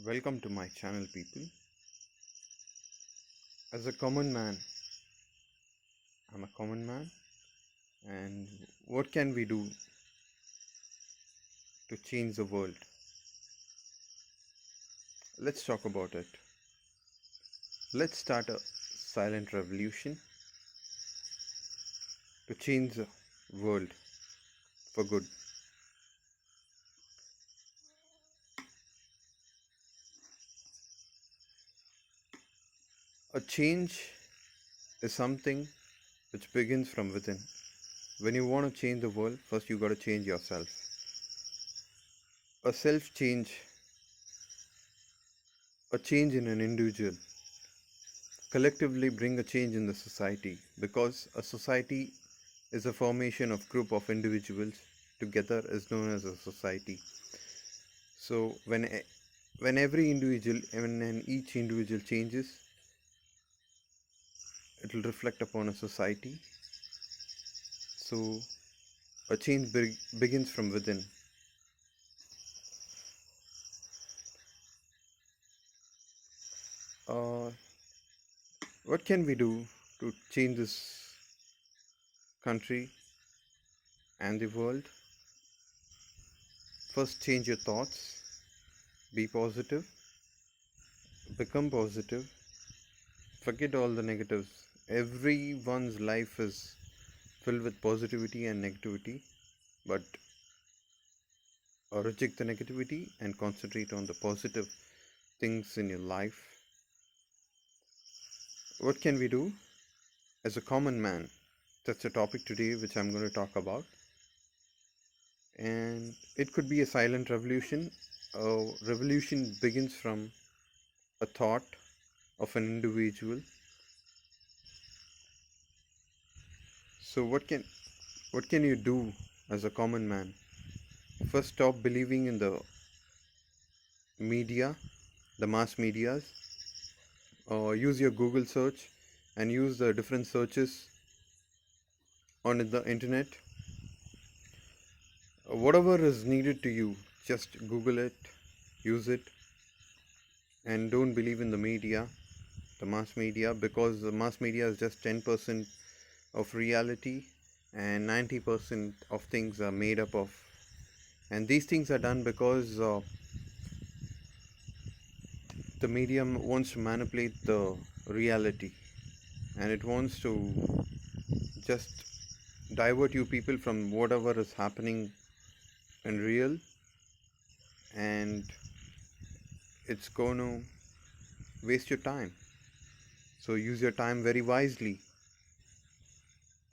Welcome to my channel, people. As a common man, I'm a common man, and what can we do to change the world? Let's talk about it. Let's start a silent revolution to change the world for good. A change is something which begins from within. When you want to change the world, first you got to change yourself. A self change, a change in an individual, collectively bring a change in the society, because a society is a formation of group of individuals together is known as a society. So when every individual, when each individual changes, it will reflect upon a society. So a change begins from within. uh, what can we do to change this country and the world? First, change your thoughts, be positive, become positive, forget all the negatives. Everyone's life is filled with positivity and negativity, but reject the negativity and concentrate on the positive things in your life. What can we do as a common man? That's a topic today which I'm going to talk about. And it could be a silent revolution. A revolution begins from a thought of an individual. So what can you do as a common man? First, stop believing in the media, the mass medias. Use your Google search and use the different searches on the internet. Whatever is needed to you, just Google it, use it, and don't believe in the media, the mass media, because the mass media is just 10% of reality and 90% of things are made up of. And these things are done because the medium wants to manipulate the reality, and it wants to just divert you people from whatever is happening in real, and it's going to waste your time. So use your time very wisely.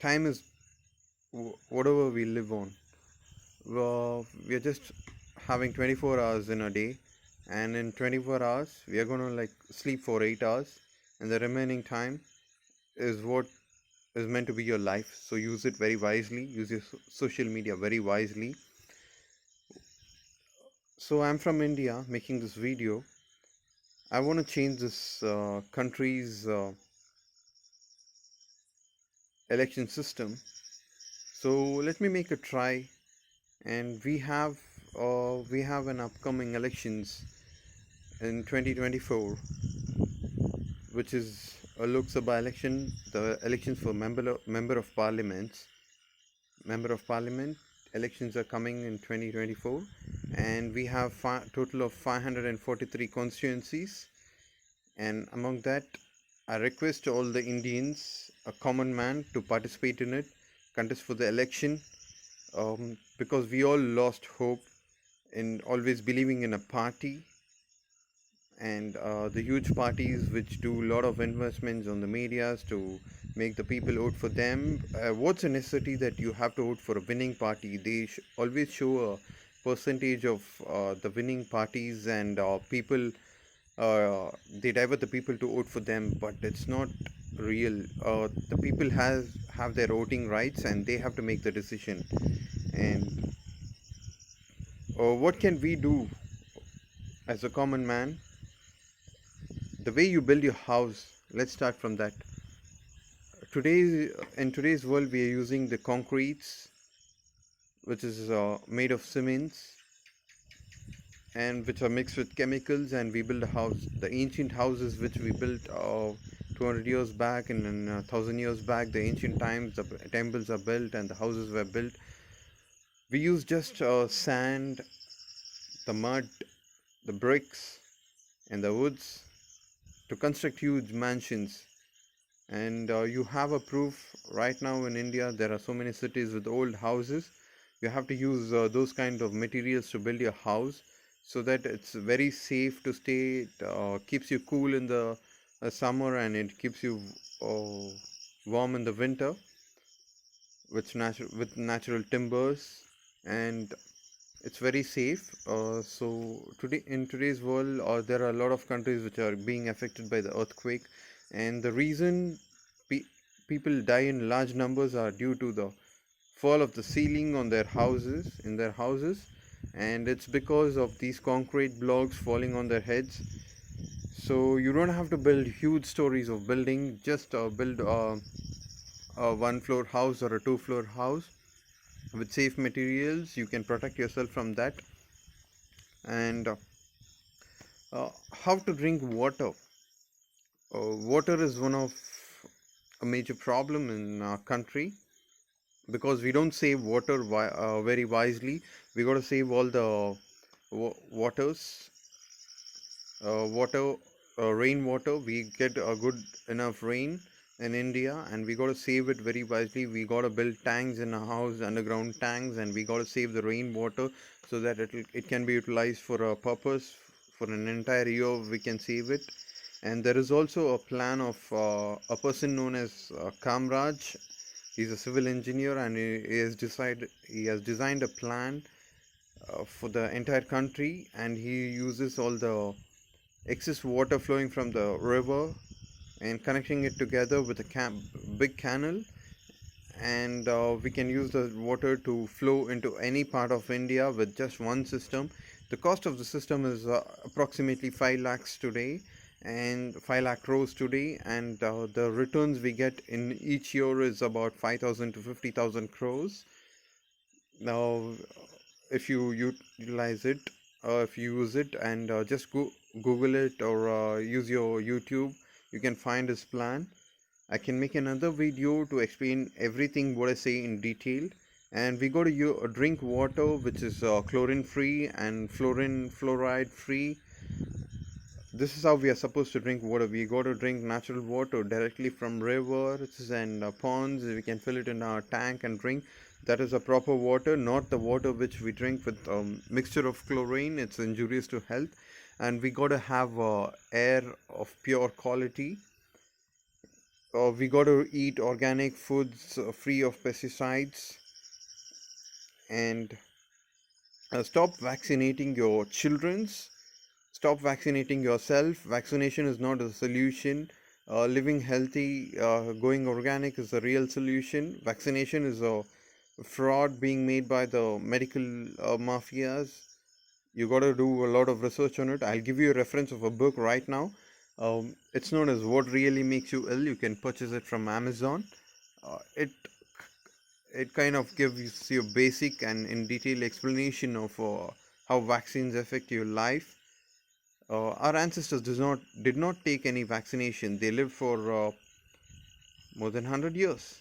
Time is whatever we live on. Well, we are just having 24 hours in a day, and in 24 hours we are going to like sleep for 8 hours, and the remaining time is what is meant to be your life. So use it very wisely, use your social media very wisely. So I'm from India making this video. I want to change this country's election system. So let me make a try. And we have an upcoming elections in 2024, which is a Lok Sabha election, the elections for member of parliament elections are coming in 2024, and we have total of 543 constituencies. And among that, I request all the Indians, a common man, to participate in it, contest for the election, because we all lost hope in always believing in a party, and the huge parties which do a lot of investments on the medias to make the people vote for them. What's a necessity that you have to vote for a winning party? They always show a percentage of the winning parties, and people they divert the people to vote for them, but it's not real. The people have their voting rights, and they have to make the decision. And what can we do as a common man? The way you build your house, let's start from that. In today's world, we are using the concretes, which is made of cements, and which are mixed with chemicals, and we build a house. The ancient houses which we built 200 years back and 1000 years back, the ancient times, the temples are built and the houses were built. We use just sand, the mud, the bricks, and the woods to construct huge mansions. And you have a proof right now in India. There are so many cities with old houses. You have to use those kind of materials to build your house, so that it's very safe to stay. It keeps you cool in the summer, and it keeps you uh, warm in the winter with natural timbers, and it's very safe. So today, in today's world, there are a lot of countries which are being affected by the earthquake, and the reason pe- people die in large numbers are due to the fall of the ceiling on their houses in their houses, and it's because of these concrete blocks falling on their heads. So you don't have to build huge stories of building, just build a one floor house or a two floor house with safe materials. You can protect yourself from that. And how to drink water. Water is one of a major problem in our country, because we don't save water very wisely. We got to save all the waters, water, rainwater. We get a good enough rain in India, and we got to save it very wisely. We got to build tanks in our house, underground tanks, and we got to save the rainwater so that it can be utilized for a purpose for an entire year. We can save it. And there is also a plan of a person known as Kamraj. He's a civil engineer, and he has designed a plan for the entire country, and he uses all the excess water flowing from the river and connecting it together with a big canal, and we can use the water to flow into any part of India with just one system. The cost of the system is approximately 5 lakhs today, and 5 lakh crores today, and the returns we get in each year is about 5,000 to 50,000 crores. Now, if you utilize it, if you use it, and just Google it, or use your YouTube, you can find this plan. I can make another video to explain everything what I say in detail. And we got to drink water which is chlorine free and fluoride free. This is how we are supposed to drink water. We got to drink natural water directly from rivers and ponds. We can fill it in our tank and drink. That is a proper water, not the water which we drink with mixture of chlorine. It's injurious to health. And we got to have air of pure quality. We got to eat organic foods free of pesticides, and stop vaccinating your children's. Stop vaccinating yourself. Vaccination is not a solution. Living healthy, going organic is the real solution. Vaccination is a fraud being made by the medical mafias. You got to do a lot of research on it. I'll give you a reference of a book right now. It's known as What Really Makes You Ill. You can purchase it from Amazon. It kind of gives you a basic and in detail explanation of how vaccines affect your life. Our ancestors did not take any vaccination. They lived for more than 100 years.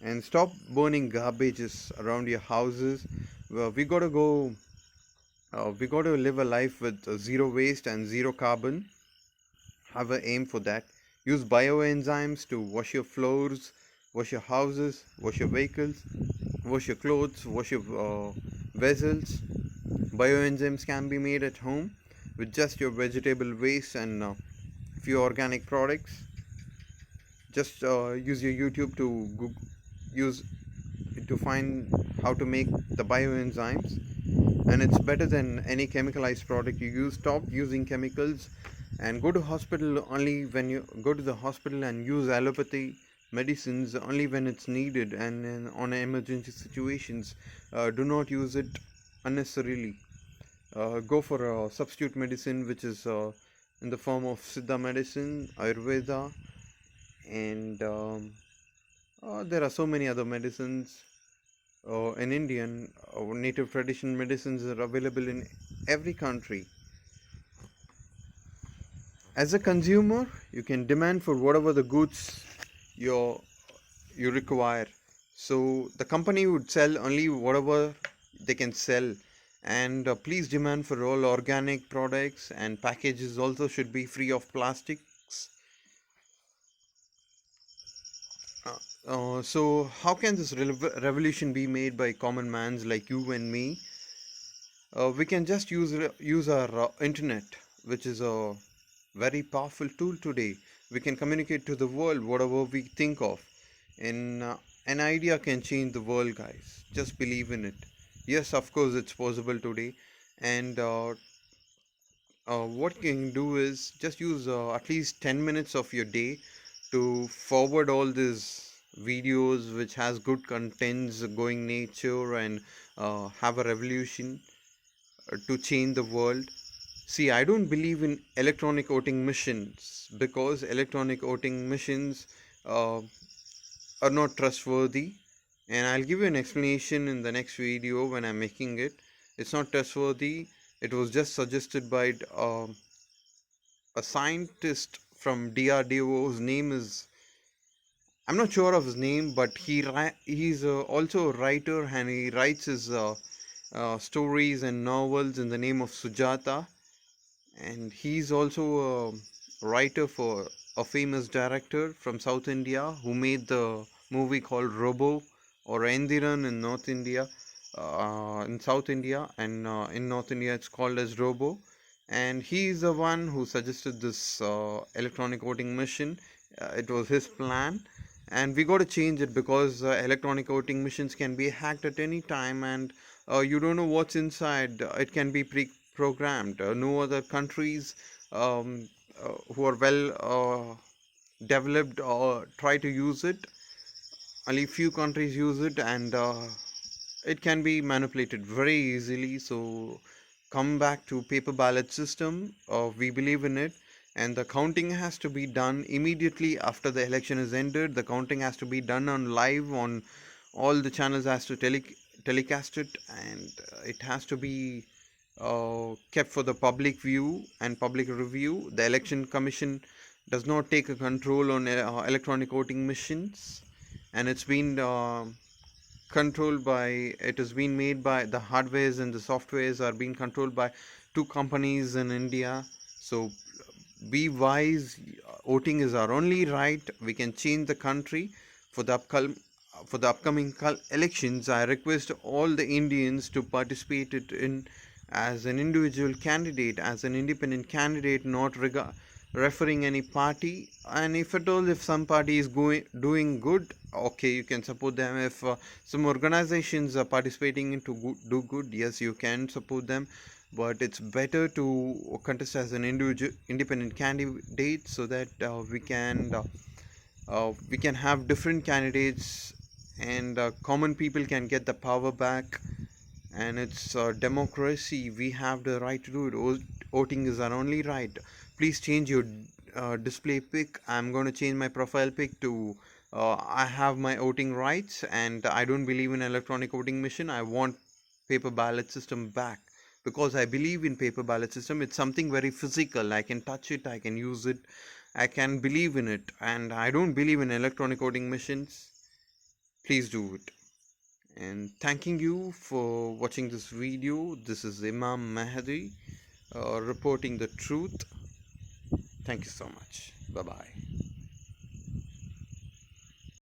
And stop burning garbages around your houses. We got to go. We got to live a life with zero waste and zero carbon. Have an aim for that. Use bioenzymes to wash your floors, wash your houses, wash your vehicles, wash your clothes, wash your vessels. Bioenzymes can be made at home with just your vegetable waste and few organic products. Just use your YouTube to use to find how to make the bioenzymes, and it's better than any chemicalized product you use. Stop using chemicals, and go to hospital only when you go to the hospital, and use allopathy medicines only when it's needed, and on emergency situations. Do not use it unnecessarily. Go for a substitute medicine which is in the form of Siddha medicine, Ayurveda, and there are so many other medicines in Indian. Native tradition medicines are available in every country. As a consumer, you can demand for whatever the goods you you require. So the company would sell only whatever they can sell, and please demand for all organic products, and packages also should be free of plastics. So how can this revolution be made by common mans like you and me? We can just use our internet, which is a very powerful tool today. We can communicate to the world whatever we think of. And an idea can change the world, guys. Just believe in it. Yes, of course, it's possible today. And what you can do is just use at least 10 minutes of your day to forward all these videos which has good contents going nature and have a revolution to change the world. See, I don't believe in electronic voting machines because electronic voting machines uh, are not trustworthy. And I'll give you an explanation in the next video when I'm making it. It's not trustworthy. It was just suggested by a scientist from DRDO. His name is, I'm not sure of his name, but he's also a writer, and he writes his stories and novels in the name of Sujata. And he's also a writer for a famous director from South India who made the movie called Robo or Endiran in North India, in South India, and in North India it's called as Robo. And he's the one who suggested this electronic voting machine. It was his plan, and we got to change it because electronic voting machines can be hacked at any time, and you don't know what's inside. It can be programmed. No other countries who are well developed or try to use it. Only few countries use it, and it can be manipulated very easily. So come back to paper ballot system. We believe in it, and the counting has to be done immediately after the election is ended. The counting has to be done on live on all the channels, has to telecast it, and it has to be kept for the public view and public review. The election commission does not take a control on electronic voting machines, and it's been controlled by, it has been made by the hardwares, and the softwares are being controlled by two companies in India. So be wise. Voting is our only right. We can change the country. For the upcoming elections, I request all the Indians to participate in as an individual candidate, as an independent candidate, not referring any party. And if at all, if some party is doing good, okay, you can support them. If some organizations are participating into do good, yes, you can support them. But it's better to contest as an individual independent candidate, so that we can have different candidates, and common people can get the power back. And it's democracy. We have the right to do it. Voting is our only right. Please change your display pic. I'm going to change my profile pic to I have my voting rights, and I don't believe in electronic voting machine. I want paper ballot system back, because I believe in paper ballot system. It's something very physical. I can touch it, I can use it, I can believe in it, and I don't believe in electronic voting machines. Please do it. And thanking you for watching this video. This is Imam Mahdi reporting the truth. Thank you so much. Bye bye.